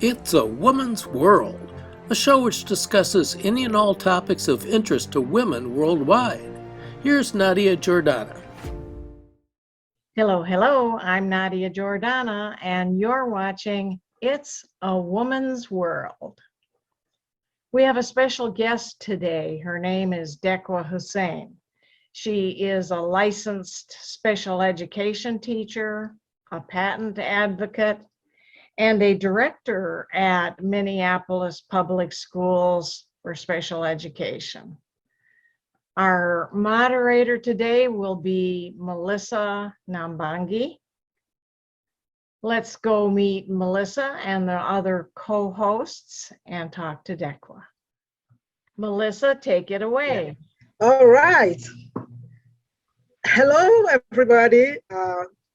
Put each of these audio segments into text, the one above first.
It's a Woman's World, a show which discusses any and all topics of interest to women worldwide. Here's Nadia Jordana. Hello, hello, I'm Nadia Jordana, and you're watching It's a Woman's World. We have a special guest today. Her name is Deeqa Hussein. She is a licensed special education teacher, a patent advocate, and a director at Minneapolis Public Schools for Special Education. Our moderator today will be Melissa Nambangi. Let's go meet Melissa and the other co-hosts and talk to Deeqa. Melissa, take it away. All right. Hello, everybody.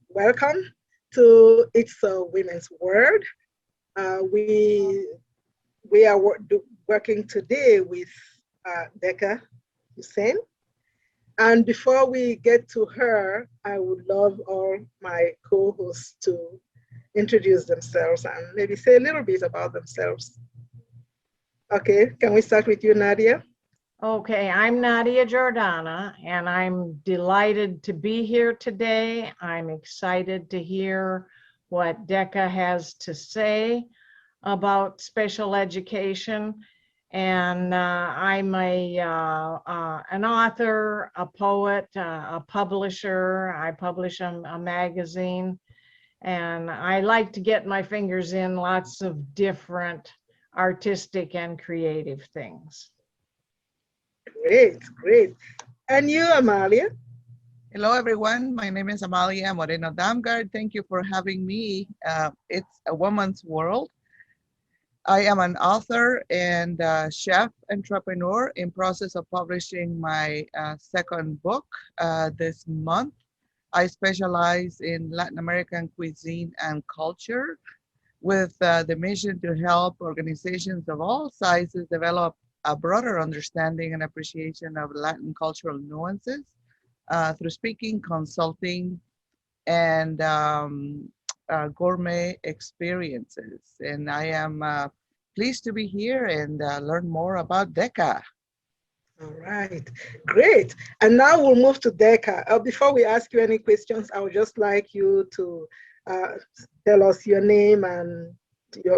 Welcome to It's a Women's World. We are working today with Deeqa Hussein. And before we get to her, I would love all my co-hosts to introduce themselves and maybe say a little bit about themselves. Okay, can we start with you, Nadia? Okay, I'm Nadia Jordana, and I'm delighted to be here today. I'm excited to hear what Deeqa has to say about special education. And I'm an author, a poet, a publisher. I publish a magazine, and I like to get my fingers in lots of different artistic and creative things. Great, great. And you, Amalia? Hello, everyone. My name is Amalia Moreno Damgard. Thank you for having me. It's a Woman's World. I am an author and chef entrepreneur in process of publishing my second book this month. I specialize in Latin American cuisine and culture with the mission to help organizations of all sizes develop a broader understanding and appreciation of Latin cultural nuances through speaking, consulting, and gourmet experiences. And I am pleased to be here and learn more about Deeqa. All right, great. And now we'll move to Deeqa. Before we ask you any questions, I would just like you to tell us your name and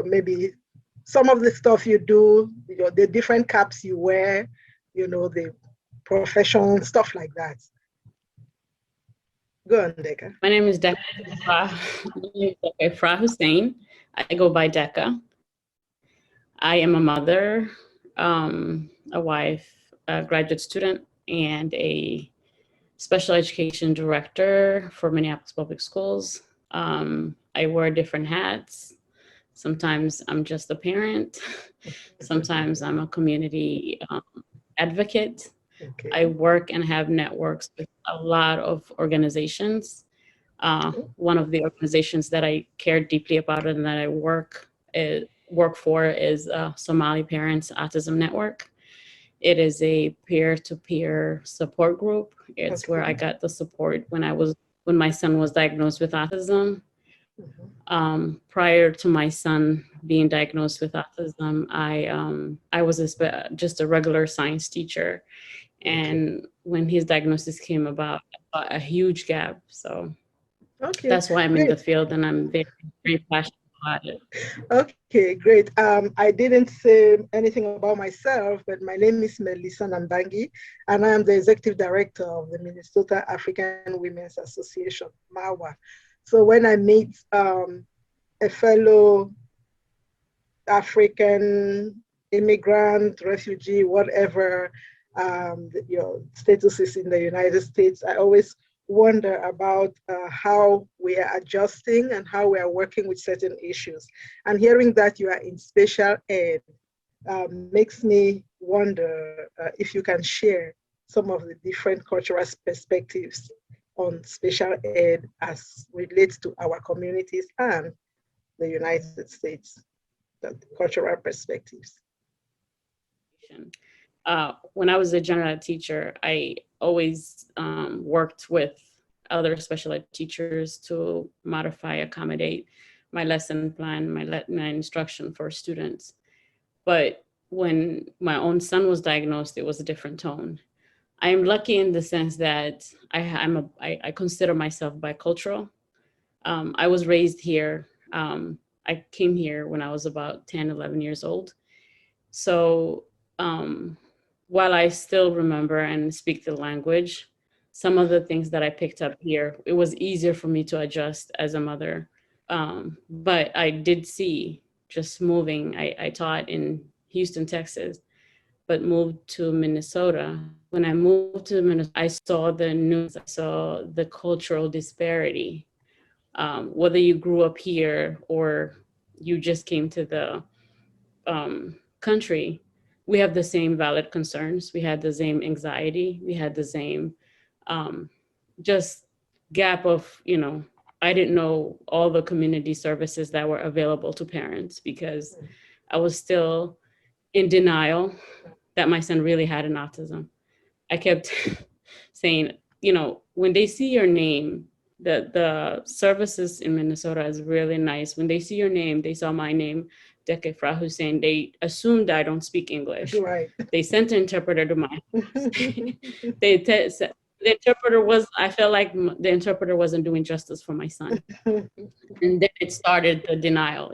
maybe some of the stuff you do, the different caps you wear, the profession, stuff like that. Go on, Deeqa. My name is Deeqa Hussein. I go by Deeqa. I am a mother, a wife, a graduate student, and a special education director for Minneapolis Public Schools. I wear different hats. Sometimes I'm just a parent. Sometimes I'm a community advocate. Okay. I work and have networks with a lot of organizations. One of the organizations that I care deeply about and that I work for is Somali Parents Autism Network. It is a peer-to-peer support group. It's where I got the support when my son was diagnosed with autism. Prior to my son being diagnosed with autism, I was just a regular science teacher. And when his diagnosis came about, I saw a huge gap. So that's why I'm in the field, and I'm very, very passionate about it. Okay, great. I didn't say anything about myself, but my name is Melissa Nambangi, and I am the executive director of the Minnesota African Women's Association, MAWA. So when I meet a fellow African immigrant, refugee, whatever your status is in the United States, I always wonder about how we are adjusting and how we are working with certain issues. And hearing that you are in special ed makes me wonder if you can share some of the different cultural perspectives on special ed as relates to our communities and the United States, the cultural perspectives. When I was a general ed teacher, I always worked with other special ed teachers to modify, accommodate my lesson plan, my instruction for students. But when my own son was diagnosed, it was a different tone. I am lucky in the sense that I consider myself bicultural. I was raised here. I came here when I was about 10, 11 years old. So while I still remember and speak the language, some of the things that I picked up here, it was easier for me to adjust as a mother. But I did see just moving. I taught in Houston, Texas, but moved to Minnesota. When I moved to Minnesota, I saw the news, I saw the cultural disparity. Whether you grew up here or you just came to the country, we have the same valid concerns. We had the same anxiety. We had the same just gap of, I didn't know all the community services that were available to parents because I was still in denial that my son really had an autism. I kept saying, when they see your name, the services in Minnesota is really nice. When they see your name, they saw my name, Deeqa Hussein, they assumed I don't speak English. Right. They sent an interpreter to my house. The interpreter I felt like the interpreter wasn't doing justice for my son. And then it started the denial,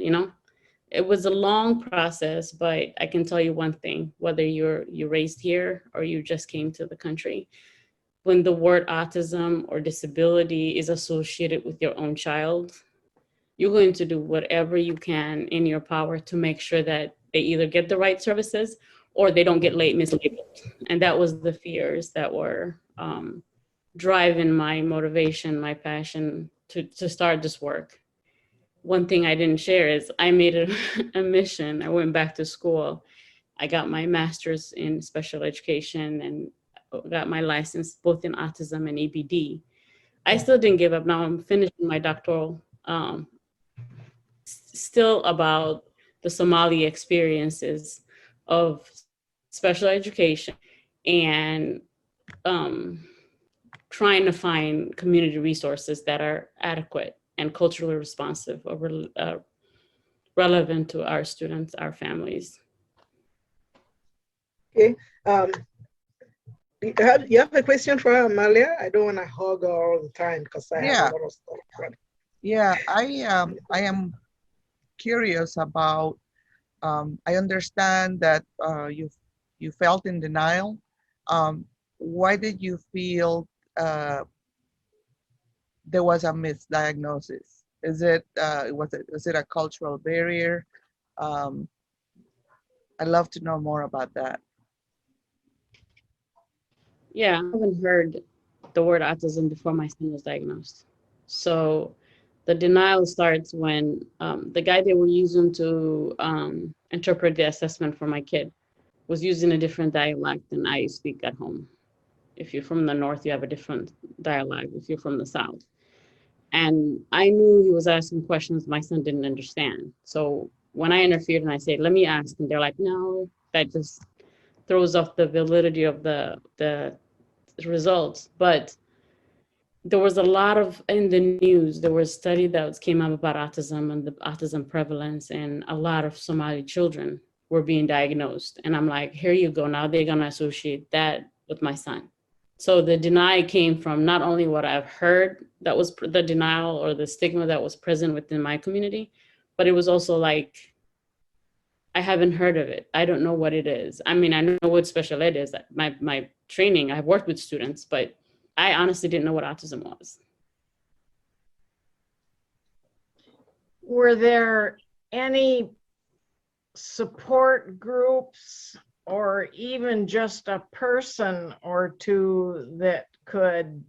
It was a long process, but I can tell you one thing, whether you're raised here or you just came to the country, when the word autism or disability is associated with your own child, you're going to do whatever you can in your power to make sure that they either get the right services or they don't get mislabeled. And that was the fears that were driving my motivation, my passion to start this work. One thing I didn't share is I made a mission. I went back to school. I got my master's in special education and got my license both in autism and EBD. I still didn't give up. Now I'm finishing my doctoral, still about the Somali experiences of special education and trying to find community resources that are adequate and culturally responsive or relevant to our students, our families. Okay. You have a question for Amalia? I don't want to hog her all the time because I have a lot of stuff. Yeah, I am curious about. I understand that you felt in denial. Why did you feel there was a misdiagnosis? Was it a cultural barrier? I'd love to know more about that. Yeah, I haven't heard the word autism before my son was diagnosed. So the denial starts when the guy they were using to interpret the assessment for my kid was using a different dialect than I speak at home. If you're from the North, you have a different dialect. If you're from the South. And I knew he was asking questions my son didn't understand. So when I interfered and I said, let me ask, and they're like, no, that just throws off the validity of the results. But there was a lot of, in the news, there was a study that came up about autism and the autism prevalence, and a lot of Somali children were being diagnosed. And I'm like, here you go. Now they're going to associate that with my son. So the denial came from not only what I've heard that was the denial or the stigma that was present within my community, but it was also like, I haven't heard of it. I don't know what it is. I mean, I know what special ed is. My training, I've worked with students, but I honestly didn't know what autism was. Were there any support groups or even just a person or two that could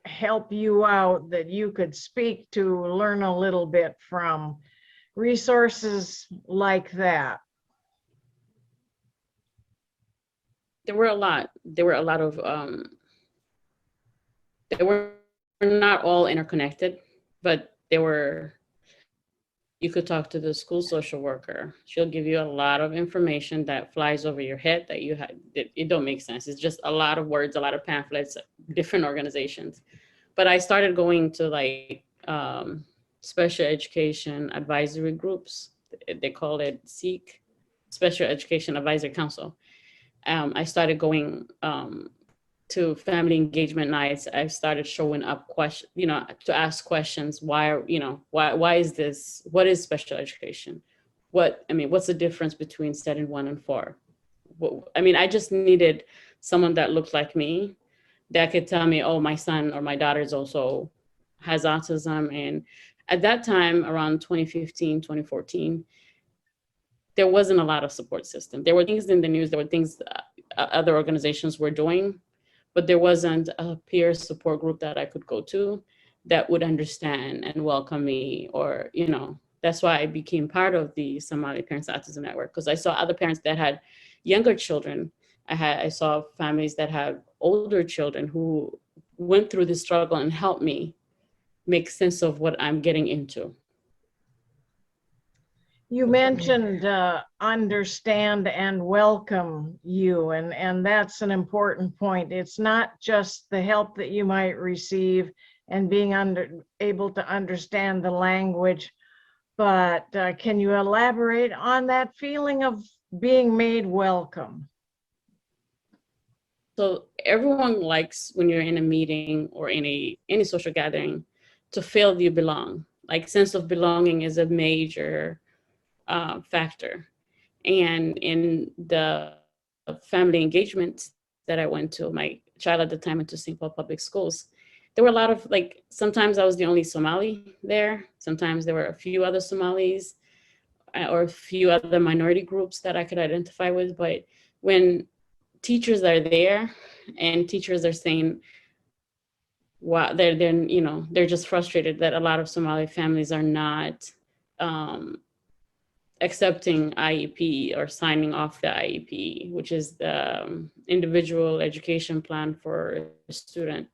help you out that you could speak to, learn a little bit from? Resources like that? There were a lot. There were a lot of, they were not all interconnected, but they were, you could talk to the school social worker. She'll give you a lot of information that flies over your head that you had, it don't make sense. It's just a lot of words, a lot of pamphlets, different organizations. But I started going to like special education advisory groups. They call it SEEK, Special Education Advisory Council. I started going to family engagement nights. I started showing up to ask questions. Why is this? What is special education? What's the difference between setting 1 and 4? I just needed someone that looked like me that could tell me, oh, my son or my daughter also has autism. And at that time, around 2015, 2014, there wasn't a lot of support system. There were things in the news, there were things other organizations were doing, but there wasn't a peer support group that I could go to that would understand and welcome me, or, that's why I became part of the Somali Parents Autism Network, because I saw other parents that had younger children. I saw families that had older children who went through the struggle and helped me make sense of what I'm getting into. You mentioned understand and welcome you, and that's an important point. It's not just the help that you might receive and being able to understand the language, but can you elaborate on that feeling of being made welcome? So everyone likes, when you're in a meeting or in any social gathering, to feel you belong. Like, sense of belonging is a major factor. And in the family engagement that I went to, my child at the time went to St. Paul Public Schools. There were a lot of, sometimes I was the only Somali there. Sometimes there were a few other Somalis or a few other minority groups that I could identify with. But when teachers are there and teachers are saying, wow, they're just frustrated that a lot of Somali families are not accepting IEP or signing off the IEP, which is the individual education plan for a student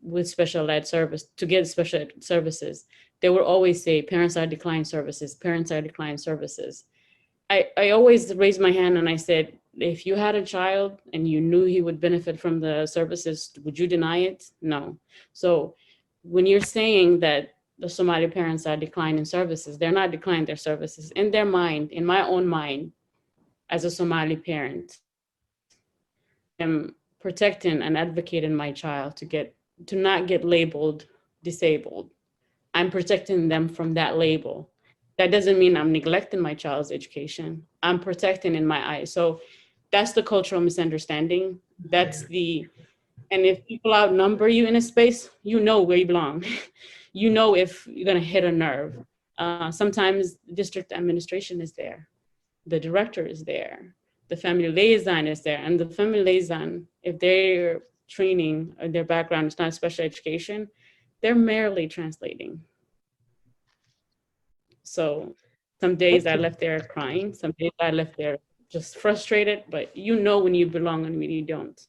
with special ed service. To get special ed services, they would always say, parents are declined services, parents are declined services. I always raised my hand and I said, if you had a child and you knew he would benefit from the services, would you deny it? No. So when you're saying that the Somali parents are declining services, they're not declining their services. In their mind, in my own mind, as a Somali parent, I'm protecting and advocating my child to not get labeled disabled. I'm protecting them from that label. That doesn't mean I'm neglecting my child's education. I'm protecting in my eyes. So that's the cultural misunderstanding. And if people outnumber you in a space, you know where you belong. You know if you're gonna hit a nerve. Sometimes district administration is there. The director is there. The family liaison is there. And the family liaison, if their training or their background is not special education, they're merely translating. So some days I left there crying, some days I left there just frustrated, but you know when you belong and when you don't.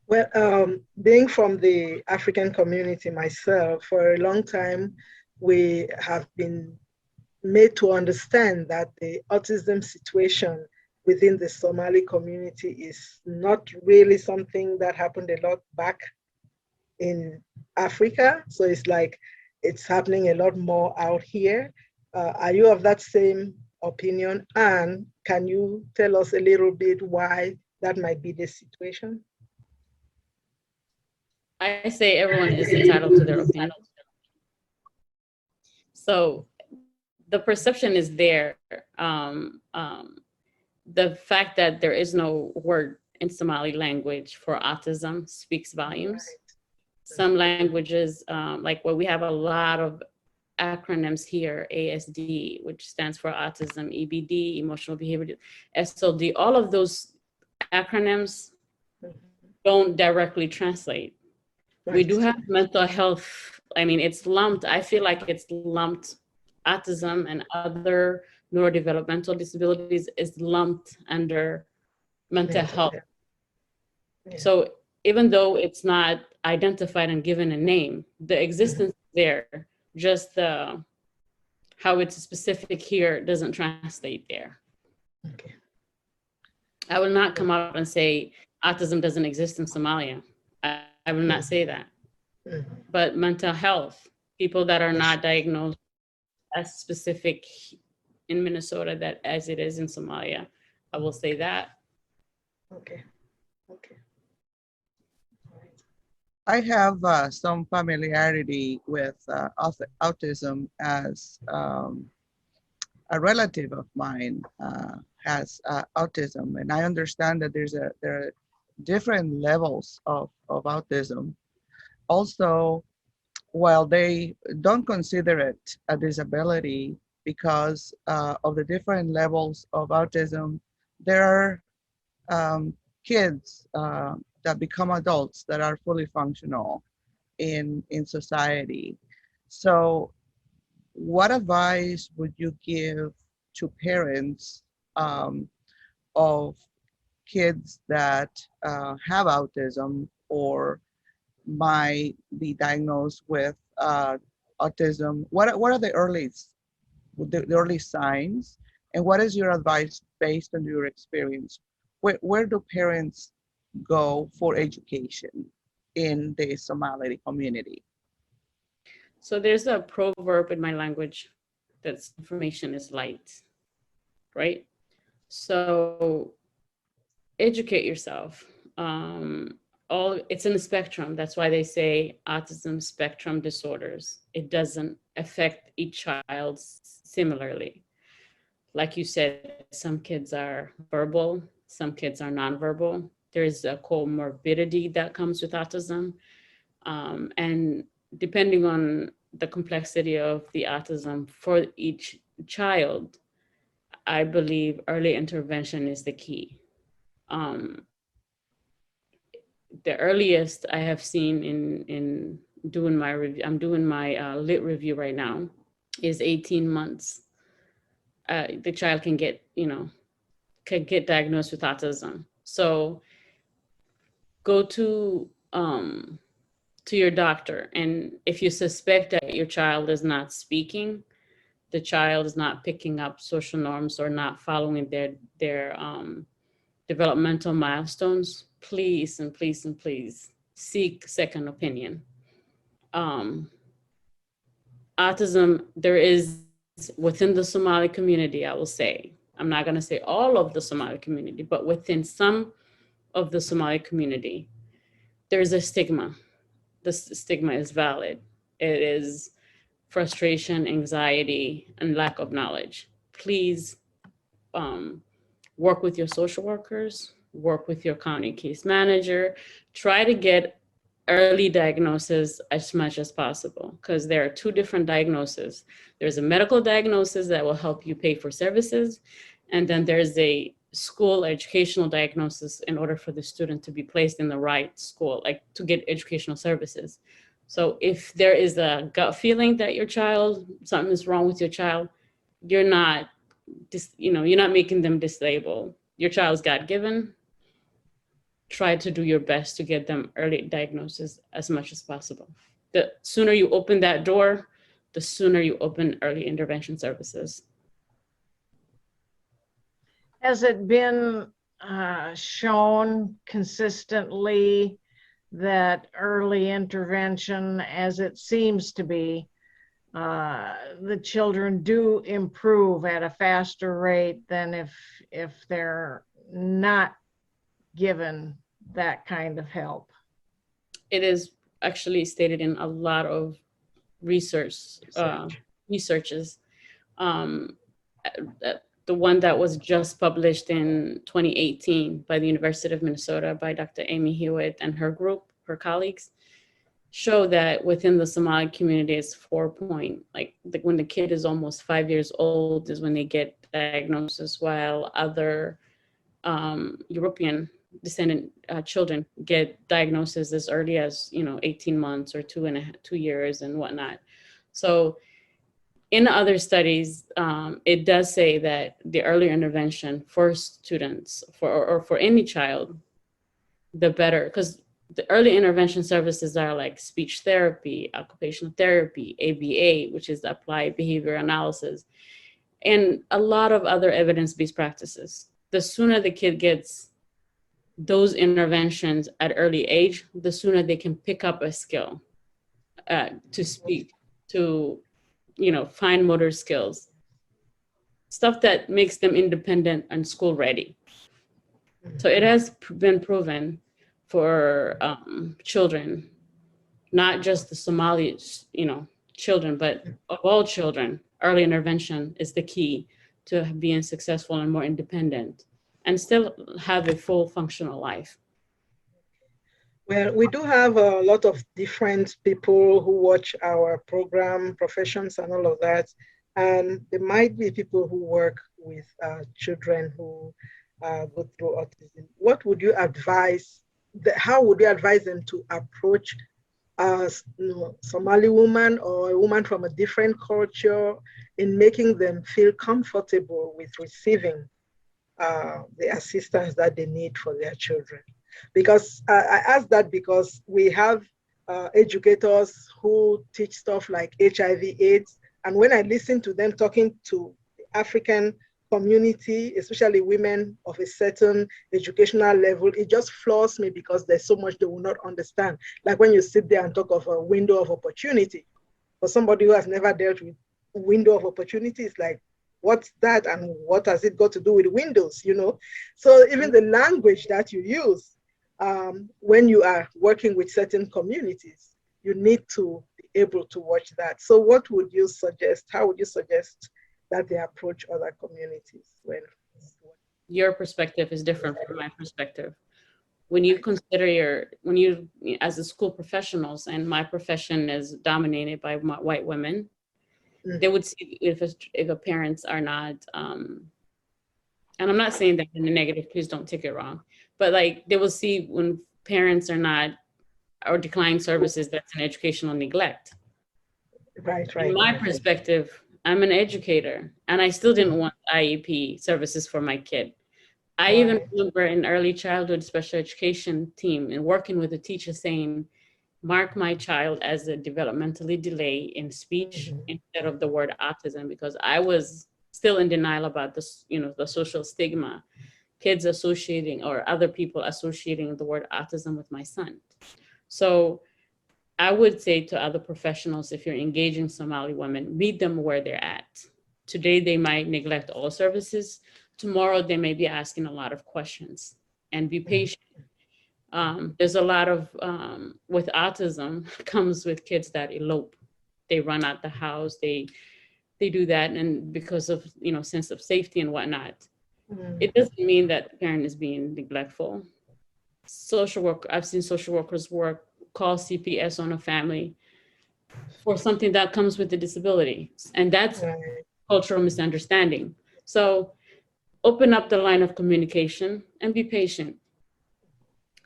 Well, being from the African community myself, for a long time, we have been made to understand that the autism situation within the Somali community is not really something that happened a lot back in Africa. So it's like it's happening a lot more out here. Are you of that same opinion? And can you tell us a little bit why that might be the situation? I say everyone is entitled to their opinion. So the perception is there. The fact that there is no word in Somali language for autism speaks volumes. Right. Some languages, we have a lot of acronyms here, ASD, which stands for autism, EBD, emotional behavior, SOD, all of those acronyms don't directly translate. Right. We do have mental health. It's lumped. I feel like it's lumped. Autism and other neurodevelopmental disabilities is lumped under mental health. Yeah. So even though it's not identified and given a name, the existence is there, just how it's specific here doesn't translate there. Okay. I will not come out and say autism doesn't exist in Somalia. I will not say that. But mental health, people that are not diagnosed as specific in Minnesota that as it is in Somalia, I will say that. Okay. Okay. I have some familiarity with autism as a relative of mine has autism, and I understand that there are different levels of autism. Also, while they don't consider it a disability because of the different levels of autism, there are kids that become adults that are fully functional in society. So what advice would you give to parents of kids that have autism or might be diagnosed with autism? What are the early signs, and what is your advice based on your experience? Where do parents go for education in the Somali community? So there's a proverb in my language that's information is light, right? So educate yourself. It's in the spectrum. That's why they say autism spectrum disorders. It doesn't affect each child similarly. Like you said, some kids are verbal, some kids are nonverbal. There's a comorbidity that comes with autism. And depending on the complexity of the autism for each child, I believe early intervention is the key. The earliest I have seen in doing my review, I'm doing my lit review right now, is 18 months. The child can get diagnosed with autism. So go to your doctor, and if you suspect that your child is not speaking, the child is not picking up social norms or not following their developmental milestones, please and please and please seek second opinion. Autism, there is within the Somali community, I will say, I'm not going to say all of the Somali community, but within some of the Somali community, there's a stigma. The stigma is valid. It is frustration, anxiety, and lack of knowledge. Please work with your social workers, work with your county case manager, try to get early diagnosis as much as possible, because there are two different diagnoses. There's a medical diagnosis that will help you pay for services, and then there's a school educational diagnosis in order for the student to be placed in the right school, like to get educational services. So if there is a gut feeling that something is wrong with your child, you're not making them disabled. Your child's God-given. Try to do your best to get them early diagnosis as much as possible. The sooner you open that door, the sooner you open early intervention services. Has it been shown consistently that early intervention, as it seems to be, the children do improve at a faster rate than if they're not given that kind of help? It is actually stated in a lot of researches. The one that was just published in 2018 by the University of Minnesota by Dr. Amy Hewitt and her group, her colleagues, show that within the Somali community, it's when the kid is almost 5 years old is when they get diagnosis, while other European descendant children get diagnosis as early as 18 months or 2 years and whatnot. So in other studies, it does say that the earlier intervention for students or for any child, the better, because the early intervention services are like speech therapy, occupational therapy, ABA, which is applied behavior analysis, and a lot of other evidence-based practices. The sooner the kid gets those interventions at early age, the sooner they can pick up a skill. to speak, to, fine motor skills, stuff that makes them independent and school ready. So it has been proven for children, not just the Somali, children, but of all children, early intervention is the key to being successful and more independent and still have a full functional life. Well, we do have a lot of different people who watch our program, professions and all of that. And there might be people who work with children who go through autism. What would you advise, how would you advise them to approach a Somali woman or a woman from a different culture in making them feel comfortable with receiving the assistance that they need for their children? Because I ask that because we have educators who teach stuff like HIV/AIDS, and when I listen to them talking to the African community, especially women of a certain educational level, it just floors me because there's so much they will not understand. Like when you sit there and talk of a window of opportunity, for somebody who has never dealt with window of opportunity, it's like, what's that and what has it got to do with windows, So even the language that you use when you are working with certain communities, you need to be able to watch that. So what would you suggest? How would you suggest that they approach other communities? Your perspective is different from my perspective. When you consider as a school professionals, and my profession is dominated by white women, they would see if the parents are not, and I'm not saying that in the negative, please don't take it wrong, but like they will see when parents are not or declining services, that's an educational neglect. Right. In my perspective, I'm an educator and I still didn't want IEP services for my kid. I even remember in early childhood special education team and working with a teacher saying, mark my child as a developmentally delay in speech instead of the word autism, because I was still in denial about this, the social stigma, kids associating or other people associating the word autism with my son. So I would say to other professionals, if you're engaging Somali women, meet them where they're at. Today, they might neglect all services. Tomorrow, they may be asking a lot of questions, and be patient. There's a lot of, with autism, comes with kids that elope. They run out the house, they do that, and because of, sense of safety and whatnot. It doesn't mean that the parent is being neglectful. I've seen social workers call CPS on a family for something that comes with a disability. And that's cultural misunderstanding. So open up the line of communication and be patient.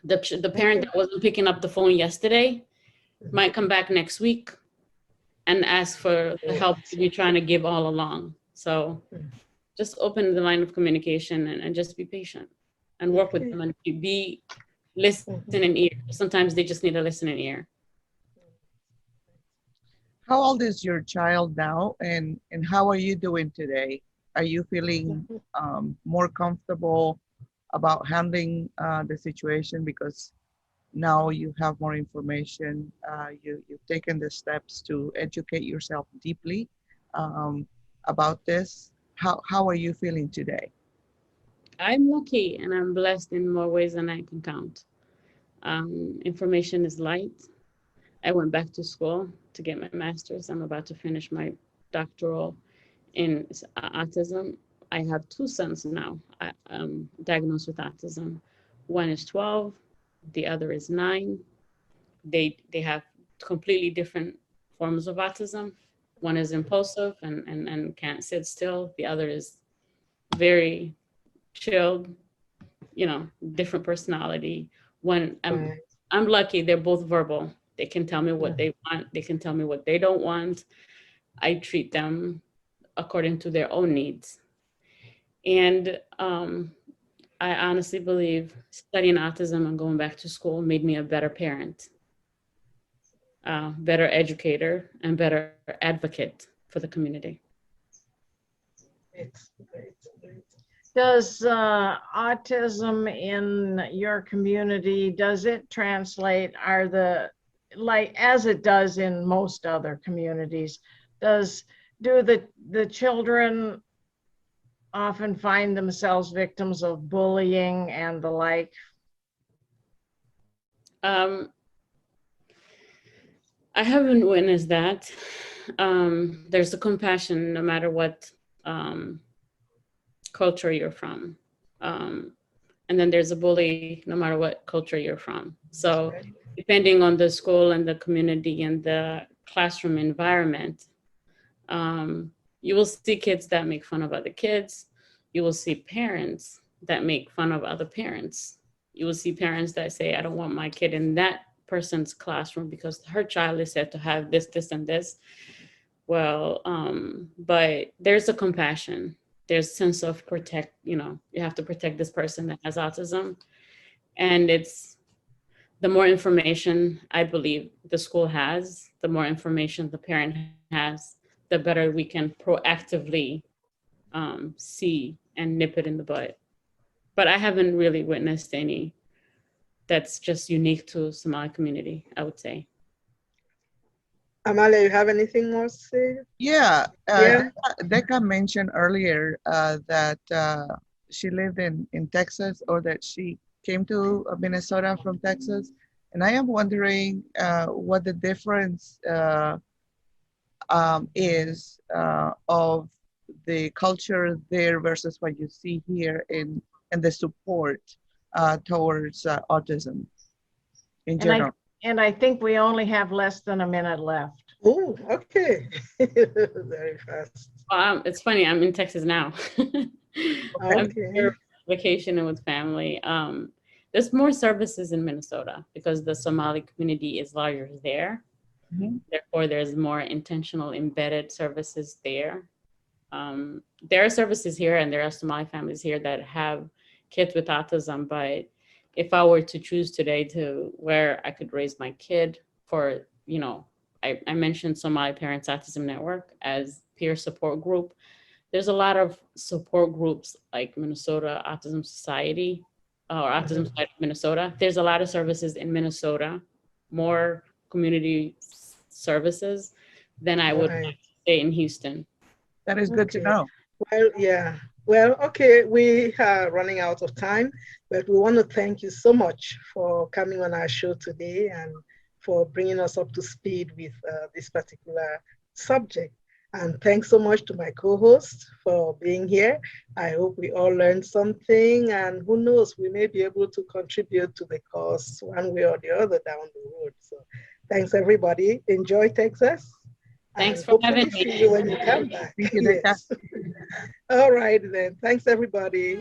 The parent that wasn't picking up the phone yesterday might come back next week and ask for the help you're trying to give all along. So just open the line of communication and just be patient and work with them and be listening ear. Sometimes they just need a listening ear. How old is your child now, and how are you doing today? Are you feeling more comfortable about handling the situation because now you have more information? You've taken the steps to educate yourself deeply about this. How are you feeling today? I'm lucky and I'm blessed in more ways than I can count. Information is light. I went back to school to get my master's. I'm about to finish my doctoral in autism. I have 2 sons now diagnosed with autism. One is 12, the other is 9. They have completely different forms of autism. One is impulsive and can't sit still. The other is very chilled, different personality. I'm lucky they're both verbal. They can tell me what they want. They can tell me what they don't want. I treat them according to their own needs. And I honestly believe studying autism and going back to school made me a better parent, better educator, and better advocate for the community. Great. Does autism in your community, does it translate? Are the like as it does in most other communities, do the children often find themselves victims of bullying and the like? I haven't witnessed that. There's a compassion no matter what culture you're from. And then there's a bully no matter what culture you're from. So depending on the school and the community and the classroom environment, you will see kids that make fun of other kids. You will see parents that make fun of other parents. You will see parents that say, I don't want my kid in that person's classroom because her child is said to have this, this, and this. Well, but there's a compassion. There's a sense of protect, you have to protect this person that has autism. And it's the more information I believe the school has, the more information the parent has, the better we can proactively see and nip it in the bud. But I haven't really witnessed any that's just unique to Somali community, I would say. Amalia, you have anything more to say? Yeah, Yeah. Deeqa mentioned earlier that she lived in Texas, or that she came to Minnesota from Texas. And I am wondering what the difference is of the culture there versus what you see here in the support towards autism in general. And I think we only have less than a minute left. Oh, okay. Very fast. It's funny, I'm in Texas now. I'm Okay. here vacationing with family. There's more services in Minnesota because the Somali community is larger there. Mm-hmm. Therefore, there's more intentional embedded services there. There are services here and there are Somali families here that have kids with autism, but if I were to choose today to where I could raise my kid for, I mentioned Somali Parents Autism Network as peer support group. There's a lot of support groups like Minnesota Autism Society or Autism Society of Minnesota. There's a lot of services in Minnesota, more community services than I would stay in Houston. That is good to know. Well, yeah. Well, okay, we are running out of time, but we want to thank you so much for coming on our show today and for bringing us up to speed with this particular subject. And thanks so much to my co-host for being here. I hope we all learned something, and who knows, we may be able to contribute to the cause one way or the other down the road. So thanks, everybody. Enjoy Texas. Thanks for having me. See you when you come back. Thank you, Deeqa. Yes. All right, then. Thanks, everybody.